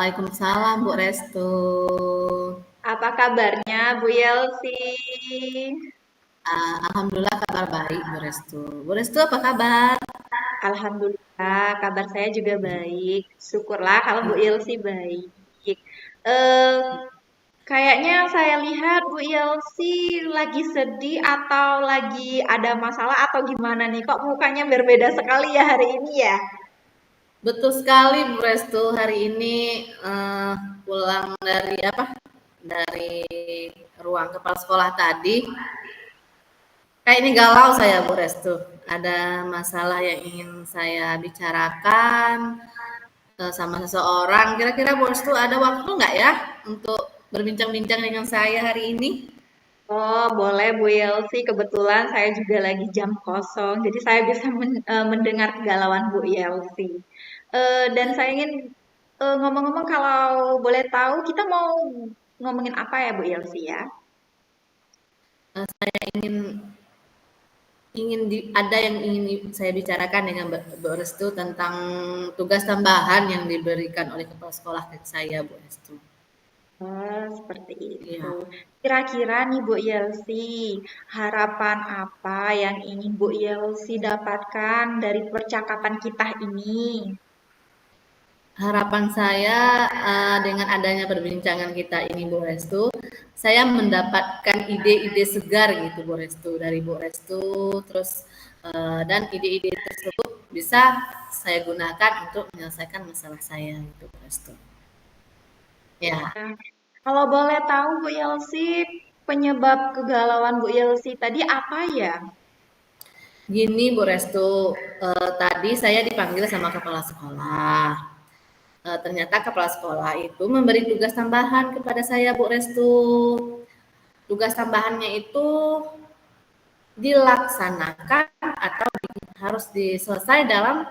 Waalaikumsalam Bu Restu. Apa kabarnya Bu Yelsi? Alhamdulillah kabar baik Bu Restu. Bu Restu apa kabar? Alhamdulillah, kabar saya juga baik. Syukurlah kalau Bu Yelsi baik. Eh, Kayaknya saya lihat Bu Yelsi lagi sedih atau lagi ada masalah atau gimana nih? Kok mukanya berbeda sekali ya hari ini ya? Betul sekali Bu Restu. Hari ini pulang dari apa? Dari ruang kepala sekolah tadi. Kayak ini galau saya Bu Restu. Ada masalah yang ingin saya bicarakan sama seseorang. Kira-kira Bu Restu ada waktu nggak ya untuk berbincang-bincang dengan saya hari ini? Oh, boleh Bu Yelsi. Kebetulan saya juga lagi jam kosong, jadi saya bisa mendengar kegalauan Bu Yelsi. Dan saya ingin ngomong-ngomong kalau boleh tahu kita mau ngomongin apa ya Bu Yelsi ya? Saya ada yang ingin saya bicarakan dengan Bu Restu tentang tugas tambahan yang diberikan oleh kepala sekolah ke saya, Bu Restu. Oh, seperti itu. Iya, Kira-kira nih Bu Yelsi, harapan apa yang ingin Bu Yelsi dapatkan dari percakapan kita ini? harapan saya dengan adanya perbincangan kita ini, Bu Restu, saya mendapatkan ide-ide segar gitu, Bu Restu, dari Bu Restu, terus dan ide-ide tersebut bisa saya gunakan untuk menyelesaikan masalah saya, gitu, Bu Restu. Ya. Nah, kalau boleh tahu Bu Yelsi, penyebab kegalauan Bu Yelsi tadi apa ya? Gini Bu Restu, tadi saya dipanggil sama kepala sekolah. Ternyata kepala sekolah itu memberi tugas tambahan kepada saya Bu Restu. Tugas tambahannya itu dilaksanakan atau harus diselesai dalam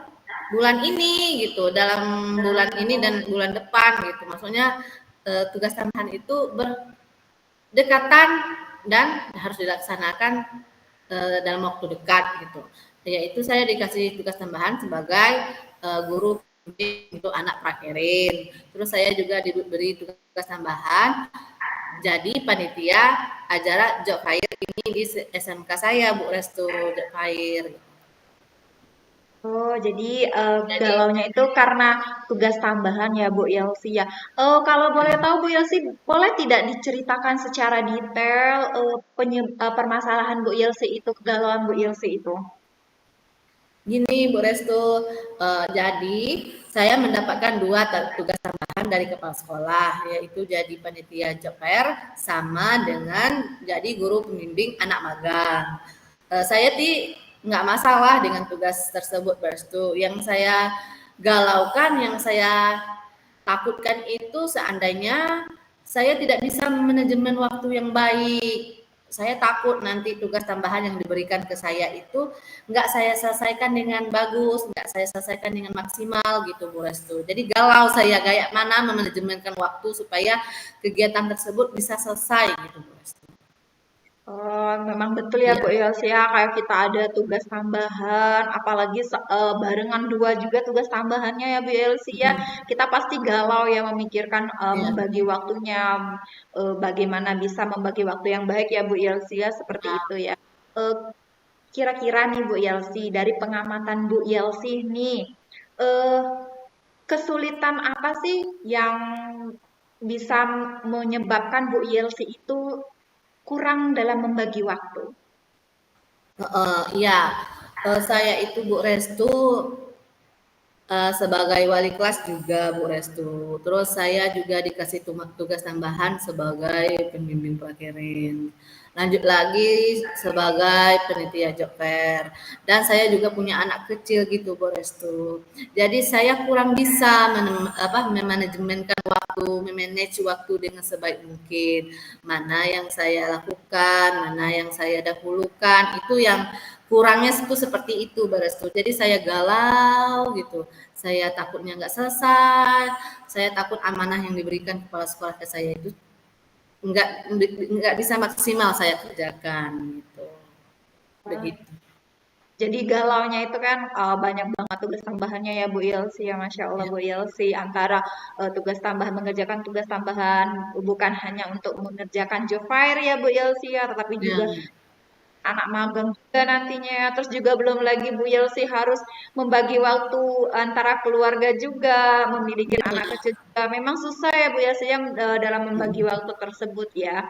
bulan ini gitu, dalam bulan ini dan bulan depan gitu. Maksudnya tugas tambahan itu berdekatan dan harus dilaksanakan dalam waktu dekat gitu. Yaitu saya dikasih tugas tambahan sebagai guru untuk anak prakerin. Terus saya juga diberi tugas tambahan jadi panitia acara job fair ini di SMK saya Bu Restu job fair. Oh, jadi galaunya itu karena tugas tambahan ya Bu Yelsi ya. Kalau boleh tahu Bu Yelsi, boleh tidak diceritakan secara detail permasalahan Bu Yelsi itu, kegalauan Bu Yelsi itu? Gini Bu Restu, jadi saya mendapatkan dua tugas tambahan dari kepala sekolah, yaitu jadi panitia job fair sama dengan jadi guru pembimbing anak magang. Saya nggak masalah dengan tugas tersebut Bu Restu. Yang saya galaukan, yang saya takutkan itu seandainya saya tidak bisa manajemen waktu yang baik. Saya takut nanti tugas tambahan yang diberikan ke saya itu nggak saya selesaikan dengan bagus, nggak saya selesaikan dengan maksimal gitu Bu Restu. Jadi galau saya kayak mana memanajemenkan waktu supaya kegiatan tersebut bisa selesai gitu Bu Restu. Oh, memang betul ya Bu Iya. Yelsi ya, kayak kita ada tugas tambahan, apalagi barengan dua juga tugas tambahannya ya Bu Yelsi ya. Kita pasti galau ya memikirkan Iya. membagi waktunya, bagaimana bisa membagi waktu yang baik ya Bu Yelsi ya, seperti itu ya. Eh, Kira-kira nih Bu Yelsi, dari pengamatan Bu Yelsi nih, eh, kesulitan apa sih yang bisa menyebabkan Bu Yelsi itu kurang dalam membagi waktu? Iya, saya itu Bu Restu sebagai wali kelas juga Bu Restu. Terus saya juga dikasih tugas tambahan sebagai pembimbing prakerin. Lanjut lagi sebagai penitia job fair. Dan saya juga punya anak kecil gitu Bu Restu. Jadi saya kurang bisa memanajemenkan waktu, memanage waktu dengan sebaik mungkin. Mana yang saya lakukan, mana yang saya dahulukan, itu yang kurangnya itu seperti itu Bu Restu. Jadi saya galau gitu. Saya takutnya nggak selesai, saya takut amanah yang diberikan kepala sekolah ke saya itu nggak nggak bisa maksimal saya kerjakan gitu. Begitu. Jadi galaunya itu kan banyak banget tugas tambahannya ya Bu Ilsi ya, Masya Allah Ya, Bu Ilsi, antara tugas tambahan mengerjakan tugas tambahan bukan hanya untuk mengerjakan job fair ya Bu Ilsi ya, tetapi ya, juga anak magang juga nantinya. Terus juga belum lagi Bu Ilsi harus membagi waktu antara keluarga juga, memiliki anak ya, kecil juga. Memang susah ya Bu Ilsi ya dalam membagi waktu tersebut ya.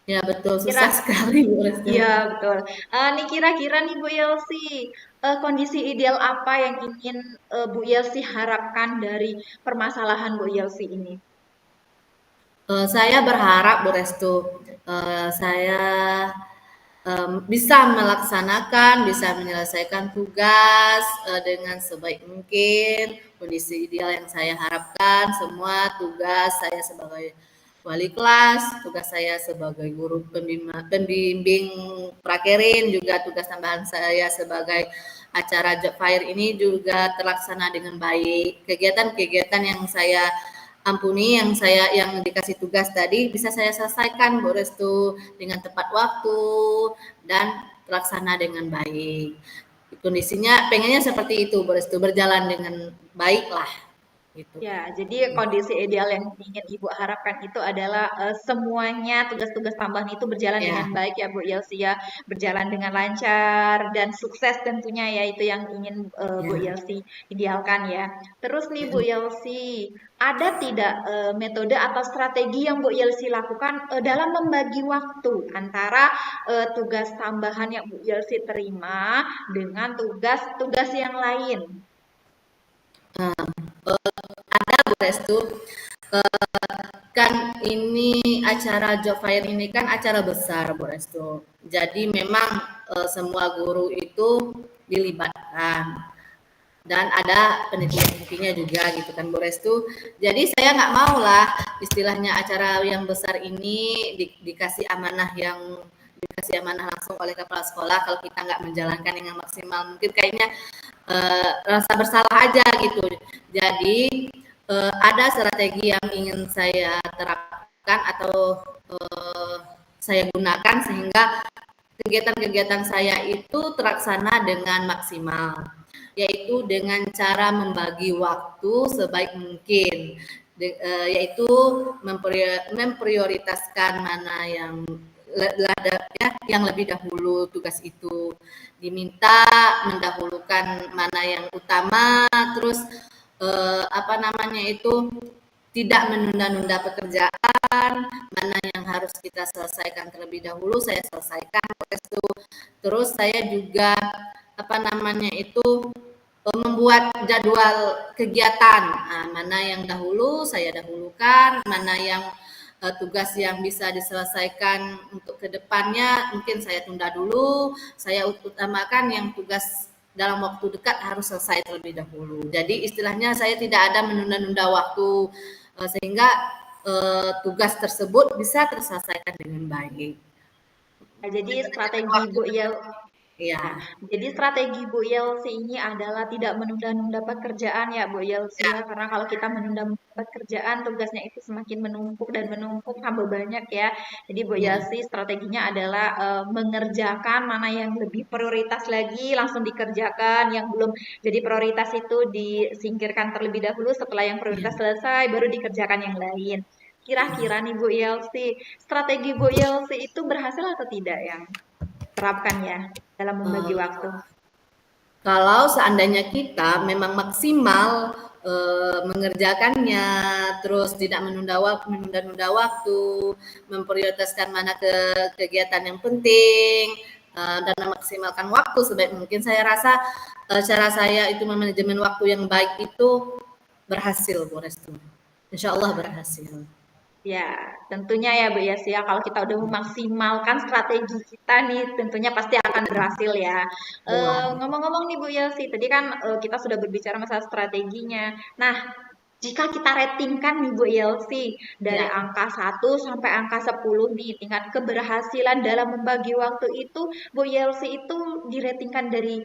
ya betul susah Kira sekali Bu Restu. Iya, betul. Nih kira-kira nih Bu Yelsi, kondisi ideal apa yang ingin Bu Yelsi harapkan dari permasalahan Bu Yelsi ini? Saya berharap Bu Restu, saya bisa melaksanakan, bisa menyelesaikan tugas dengan sebaik mungkin. Kondisi ideal yang saya harapkan, semua tugas saya sebagai wali kelas, tugas saya sebagai guru pembimbing prakerin, juga tugas tambahan saya sebagai acara job fair ini juga terlaksana dengan baik. Kegiatan-kegiatan yang saya ampuni, yang dikasih tugas tadi bisa saya selesaikan Bu Restu dengan tepat waktu dan terlaksana dengan baik. Kondisinya pengennya seperti itu Bu Restu, berjalan dengan baik lah gitu. Ya, jadi kondisi ideal yang ingin Ibu harapkan itu adalah semuanya tugas-tugas tambahan itu berjalan dengan Ya, baik ya Bu Yelsi ya, berjalan dengan lancar dan sukses tentunya ya itu yang ingin Bu ya. Yelsi idealkan ya. Terus nih Bu Yelsi, ada tidak metode atau strategi yang Bu Yelsi lakukan dalam membagi waktu antara tugas tambahan yang Bu Yelsi terima dengan tugas-tugas yang lain? Bu Restu, kan ini acara job fair ini kan acara besar Bu Restu. Jadi memang semua guru itu dilibatkan dan ada penelitian-penelitiannya juga gitu kan Bu Restu. Jadi saya nggak mau lah istilahnya acara yang besar ini dikasih amanah langsung oleh kepala sekolah kalau kita nggak menjalankan dengan maksimal. Mungkin kayaknya rasa bersalah aja gitu. Jadi ada strategi yang ingin saya terapkan atau saya gunakan sehingga kegiatan-kegiatan saya itu terlaksana dengan maksimal, yaitu dengan cara membagi waktu sebaik mungkin, yaitu memprioritaskan mana yang ya, yang lebih dahulu tugas itu diminta mendahulukan mana yang utama, terus apa namanya itu tidak menunda-nunda pekerjaan, mana yang harus kita selesaikan terlebih dahulu saya selesaikan itu. Terus saya juga apa namanya itu membuat jadwal kegiatan. Nah, mana yang dahulu saya dahulukan, mana yang tugas yang bisa diselesaikan untuk kedepannya mungkin saya tunda dulu, saya utamakan yang tugas dalam waktu dekat harus selesai terlebih dahulu. Jadi istilahnya saya tidak ada menunda-nunda waktu sehingga tugas tersebut bisa terselesaikan dengan baik. Nah, jadi Dengan strategi waktu Bu dekat. Yel Ya, Ya, jadi strategi Bu Yelsi ini adalah tidak menunda-nunda pekerjaan ya Bu Yelsi ya, karena kalau kita menunda-nunda pekerjaan tugasnya itu semakin menumpuk tambah banyak ya. Jadi Bu ya, Yelsi strateginya adalah mengerjakan mana yang lebih prioritas lagi langsung dikerjakan, yang belum jadi prioritas itu disingkirkan terlebih dahulu, setelah yang prioritas ya. selesai baru dikerjakan yang lain. Kira-kira nih Bu Yelsi, strategi Bu Yelsi itu berhasil atau tidak yang terapkan ya dalam membagi Eh, waktu. Kalau seandainya kita memang maksimal mengerjakannya, terus tidak menunda-nunda waktu, memprioritaskan mana kegiatan yang penting, dan memaksimalkan waktu sebaik mungkin, saya rasa cara saya itu manajemen waktu yang baik itu berhasil, Bu Restu. Insya Allah berhasil. Ya, tentunya ya Bu Yas ya, kalau kita udah memaksimalkan strategi kita nih, tentunya pasti akan berhasil ya. Ya, Ngomong-ngomong nih Bu Yelsi, tadi kan kita sudah berbicara masalah strateginya. Nah, jika kita ratingkan nih Bu Yelsi, dari ya. angka 1 sampai angka 10 nih, tingkat keberhasilan dalam membagi waktu itu, Bu Yelsi itu diratingkan dari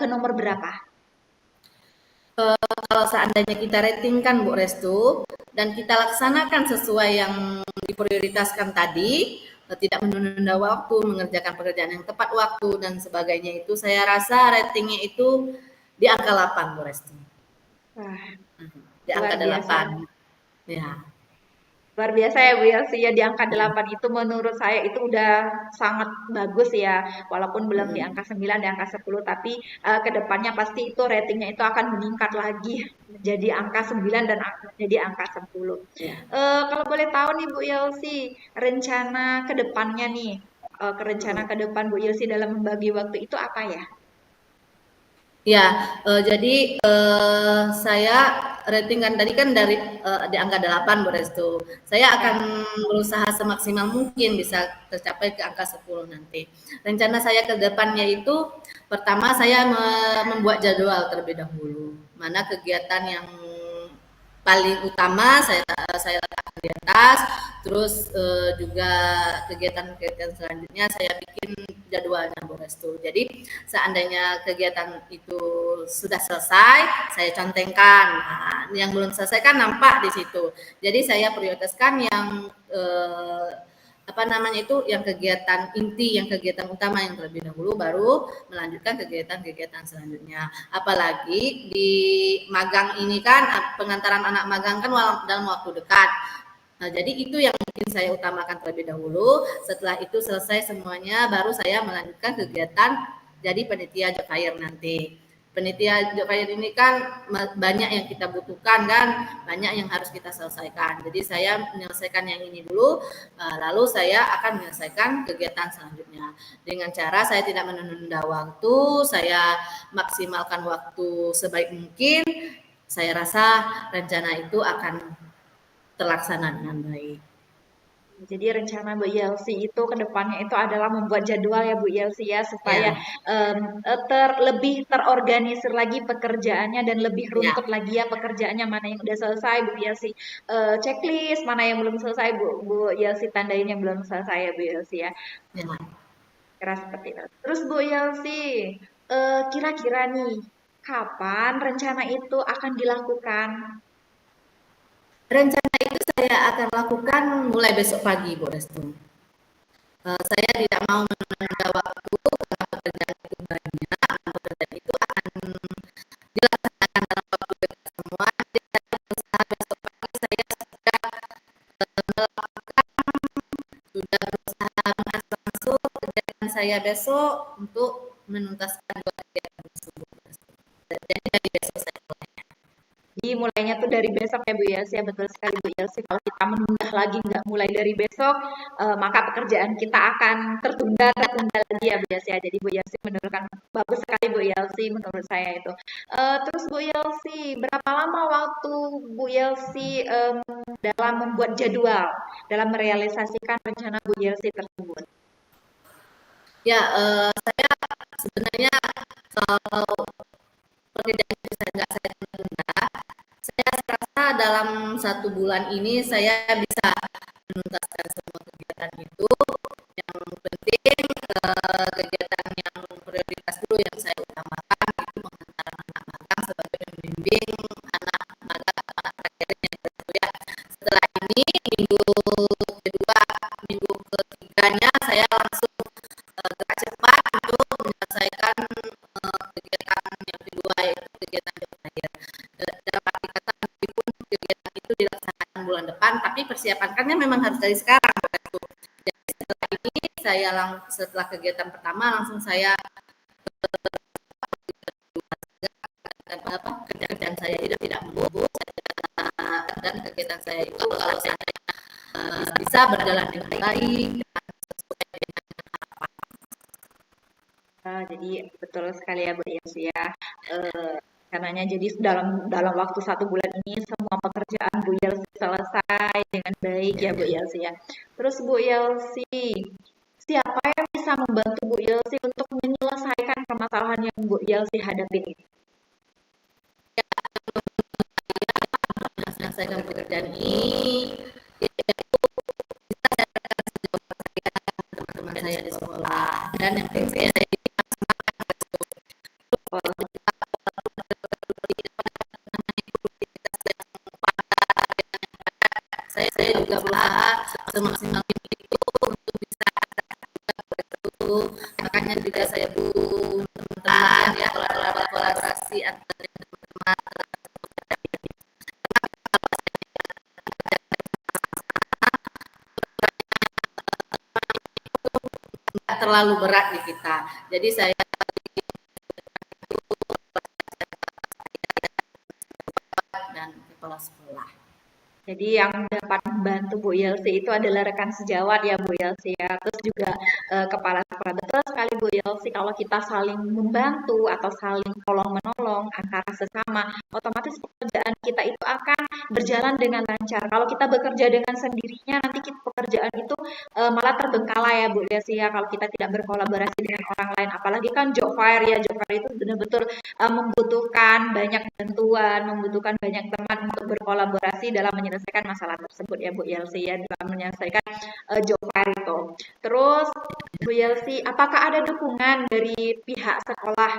ke nomor berapa? Kalau seandainya kita ratingkan Bu Restu dan kita laksanakan sesuai yang diprioritaskan tadi, tidak menunda waktu, mengerjakan pekerjaan yang tepat waktu dan sebagainya itu saya rasa ratingnya itu di angka 8 Bu Resti. Wah, Di luar angka biasa. 8. Ya. Luar biasa ya Bu Yelsi ya, di angka 8 itu menurut saya itu udah sangat bagus ya. Walaupun belum di angka 9, di angka 10, tapi ke depannya pasti itu ratingnya itu akan meningkat lagi menjadi angka 9 dan menjadi angka 10. Ya. Kalau boleh tahu nih Bu Yelsi, rencana ke depannya nih, rencana ke depan Bu Yelsi dalam membagi waktu itu apa ya? Ya, jadi saya ratingkan tadi kan dari di angka 8 Bu Restu. Saya akan Ya. berusaha semaksimal mungkin bisa tercapai ke angka 10 nanti. Rencana saya ke depannya itu pertama saya membuat jadwal terlebih dahulu. Mana kegiatan yang paling utama saya letakkan di atas, terus juga kegiatan-kegiatan selanjutnya saya bikin jadwalnya Bu Restu. Jadi seandainya kegiatan itu sudah selesai, saya contengkan. Nah, yang belum selesai kan nampak di situ. Jadi saya prioritaskan yang apa namanya itu yang kegiatan inti, yang kegiatan utama yang terlebih dahulu, baru melanjutkan kegiatan-kegiatan selanjutnya. Apalagi di magang ini kan pengantaran anak magang kan dalam waktu dekat. Nah, jadi itu yang mungkin saya utamakan terlebih dahulu. Setelah itu selesai semuanya, baru saya melanjutkan kegiatan jadi panitia job fair nanti. Panitia job fair ini kan banyak yang kita butuhkan kan, banyak yang harus kita selesaikan. Jadi saya menyelesaikan yang ini dulu, lalu saya akan menyelesaikan kegiatan selanjutnya. Dengan cara saya tidak menunda waktu, saya maksimalkan waktu sebaik mungkin. Saya rasa rencana itu akan terlaksana dengan baik. Jadi rencana Bu Yelsi itu ke depannya itu adalah membuat jadwal ya Bu Yelsi ya supaya Ya, lebih terorganisir lagi pekerjaannya dan lebih ya, runtut lagi ya pekerjaannya, mana yang udah selesai Bu Yelsi checklist, mana yang belum selesai Bu Yelsi tandain yang belum selesai ya Bu Yelsi ya. ya. Kira seperti itu. Terus Bu Yelsi, kira-kira nih kapan rencana itu akan dilakukan? Rencana itu saya akan lakukan mulai besok pagi, Bu Restu. Saya tidak mau menunda waktu karena pekerjaan itu banyak, dan pekerjaan itu akan dilaksanakan dalam waktu dekat semua. Jadi saya berusaha besok pagi saya sudah berusaha mengatur kegiatan saya besok untuk menuntaskan dua kegiatan tersebut. Jadi dari besok saya mulai. Jadi mulainya tuh dari besok ya Bu Yelsi, ya betul sekali Bu Yelsi. Kalau kita menunda lagi nggak mulai dari besok, maka pekerjaan kita akan tertunda lagi ya Bu Yelsi ya. Jadi Bu Yelsi menurutkan bagus sekali Bu Yelsi menurut saya itu. Terus Bu Yelsi, berapa lama waktu Bu Yelsi dalam membuat jadwal, dalam merealisasikan rencana Bu Yelsi tersebut? Ya, saya sebenarnya kalau pekerjaan itu saya nggak saya tunda, saya rasa dalam 1 bulan ini saya bisa menuntaskan semua kegiatan itu. Yang penting kegiatan yang prioritas dulu yang saya utamakan itu pengantaran anak magang sebagai pembimbing anak magang anak prakerja gitu ya. Setelah ini minggu kedua, minggu ketiganya saya langsung gerak cepat untuk menyelesaikan kegiatan yang kedua yaitu kegiatan job fair. Dalam arti kata meskipun kegiatan itu dilaksanakan bulan depan, tapi persiapannya memang harus dari sekarang. Jadi setelah ini saya setelah kegiatan pertama langsung saya kerjaan saya tidak menunggu dan kegiatan saya itu kalau saya bisa berjalan dengan baik. Jadi betul sekali ya Bu Yelsi ya. Karenanya jadi dalam dalam waktu 1 bulan ini semua pekerjaan Bu Yelsi selesai dengan baik ya Bu Yelsi ya. Terus Bu Yelsi, siapa yang bisa membantu Bu Yelsi untuk menyelesaikan permasalahan yang Bu Yelsi hadapi ini? Menyelesaikan pekerjaan ini teman-teman saya di sekolah dan yang penting saya juga berusaha semaksimal itu untuk bisa ya kolaborasi antara teman nggak terlalu berat di kita. Jadi saya dan kepala sekolah. Jadi yang dapat membantu Bu Yelsi itu adalah rekan sejawat ya Bu Yelsi ya. Terus juga kepala sekolah. Betul sekali Bu Yelsi, kalau kita saling membantu atau saling tolong menolong antara sesama, otomatis pekerjaan kita itu akan berjalan dengan lancar. Kalau kita bekerja dengan sendirinya, nanti pekerjaan itu malah terbengkalai ya Bu Yelsi ya. Kalau kita tidak berkolaborasi dengan orang lain, apalagi kan job fair ya, job fair itu benar-benar membutuhkan banyak bantuan, membutuhkan banyak teman untuk berkolaborasi dalam menyelesaikan masalah tersebut ya Bu Yelsi ya, dalam menyelesaikan job fair itu. Terus Bu Yelsi, apakah ada dukungan dari pihak sekolah?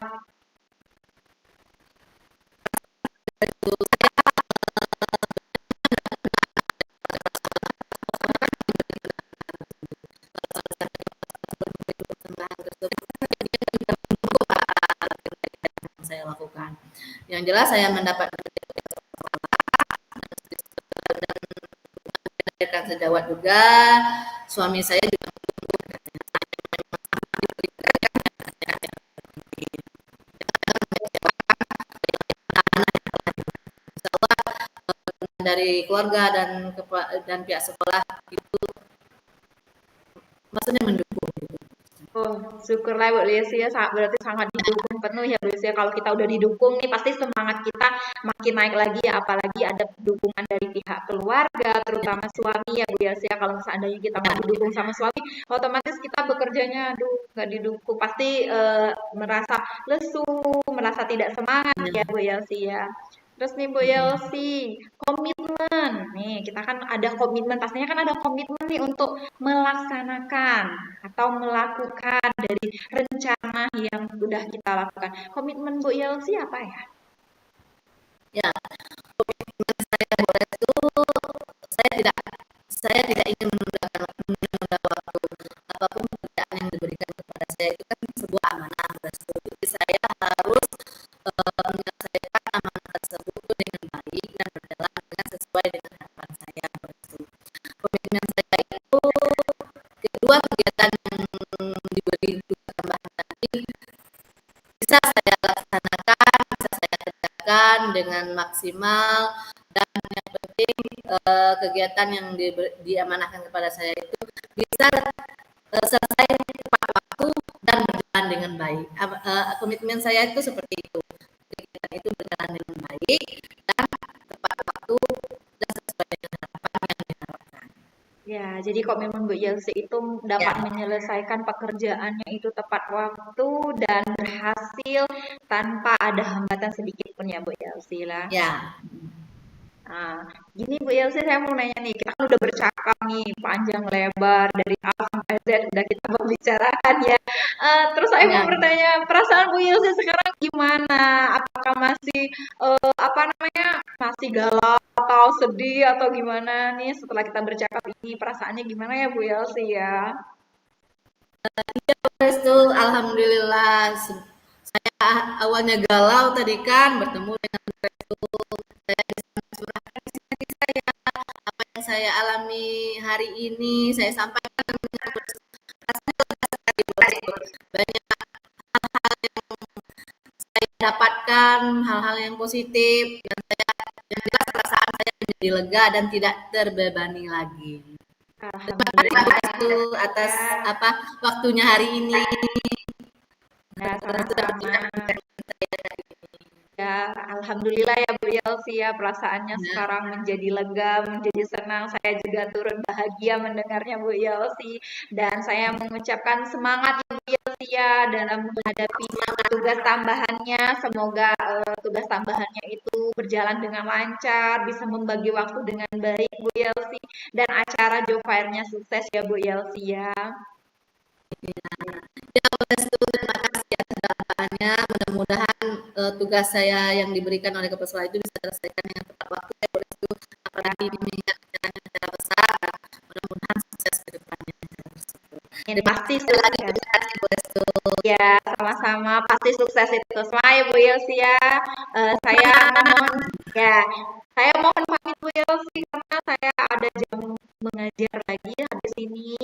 Saya lakukan. Yang jelas saya mendapat rekan sejawat juga, suami saya juga dari keluarga dan pihak sekolah itu maksudnya mendukung. Oh, syukurlah Bu Yelsi ya, berarti sangat didukung penuh ya Bu Yelsi ya. Kalau kita udah didukung nih, pasti semangat kita makin naik lagi ya, apalagi ada dukungan dari pihak keluarga, terutama suami ya Bu Yelsi ya. Kalau seandainya kita nggak didukung sama suami, otomatis kita bekerjanya, aduh, nggak didukung, pasti merasa lesu, merasa tidak semangat ya Bu Yelsi ya. Terus nih Bu Yelsi, komitmen. Nih, kita kan ada komitmen, pastinya kan ada komitmen nih untuk melaksanakan atau melakukan dari rencana yang sudah kita lakukan. Komitmen Bu Yelsi apa ya? Ya, komitmen saya boleh itu saya tidak ingin menunda waktu. Apapun pekerjaan yang diberikan kepada saya itu kan sebuah amanah. Jadi saya harus menyelesaikan amanah tersebut dengan baik dan berjalan dengan sesuai dengan harapan saya. Komitmen saya itu kedua kegiatan yang diberi tugas tambahan tadi bisa saya laksanakan, bisa saya kerjakan dengan maksimal, dan yang penting kegiatan yang diamanahkan kepada saya itu bisa selesai tepat waktu dan berjalan dengan baik. Komitmen saya itu seperti itu. Kegiatan itu berjalan dengan baik dan tepat waktu dan sesuai dengan harapan yang diharapkan. Ya, jadi komitmen Bu Yelsi itu dapat menyelesaikan pekerjaannya itu tepat waktu dan berhasil tanpa ada hambatan sedikit pun ya Bu Yelsi lah. Ya. Nah, gini Bu Yelsi, saya mau nanya nih, kita kan udah bercakap nih panjang lebar dari A sampai Z udah kita membicarakan ya. Terus saya mau bertanya, perasaan Bu Yelsi sekarang gimana? Apakah masih apa namanya, masih galau atau sedih atau gimana nih setelah kita bercakap ini? Perasaannya gimana ya Bu Yelsi ya? Itu alhamdulillah saya awalnya galau tadi kan bertemu dengan saya curahkan isi saya, apa yang saya alami hari ini saya sampaikan banyak hal-hal yang saya dapatkan, hal-hal yang positif dan yang jelas perasaan saya menjadi lega dan tidak terbebani lagi. Terima kasih atas waktunya hari ini. Nah, sama-sama. Ya, alhamdulillah ya Bu Yelsi ya, perasaannya sekarang menjadi lega, menjadi senang. Saya juga turut bahagia mendengarnya Bu Yelsi, dan saya mengucapkan semangat ya Bu Yelsi ya dalam menghadapi tugas tambahannya. Semoga tugas tambahannya itu berjalan dengan lancar, bisa membagi waktu dengan baik Bu Yelsi, dan acara job fair-nya sukses ya Bu Yelsi ya. Ya, terima kasih atas doaannya. Mudah-mudahan tugas saya yang diberikan oleh kepala sekolah itu bisa selesaikan dengan tepat waktu. Apalagi mengingat acara besar, mudah-mudahan sukses ke depannya. Ini pasti sekali lagi terima kasih Bu Restu. Ya, sama sama-sama, pasti sukses itu semua ya Bu Yelsi ya. Saya mohon ya, saya mohon pamit Bu Yelsi karena saya ada jam mengajar lagi habis ini.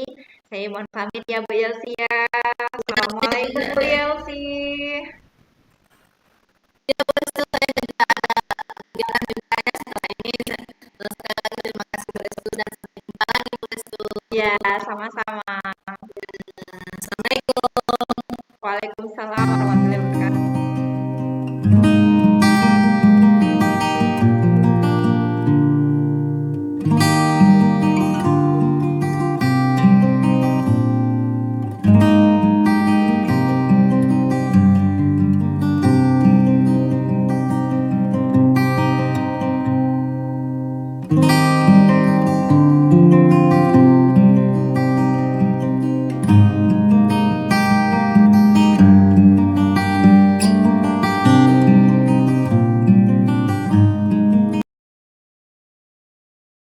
Saya mohon pamit ya Bu Yelsi ya. Assalamualaikum Bu Yelsi. Ya, betul, saya juga ada kegiatan juga ya setelah ini. Sekali lagi terima kasih Bu Restu dan sampai jumpa lagi Bu Restu. Ya, sama-sama.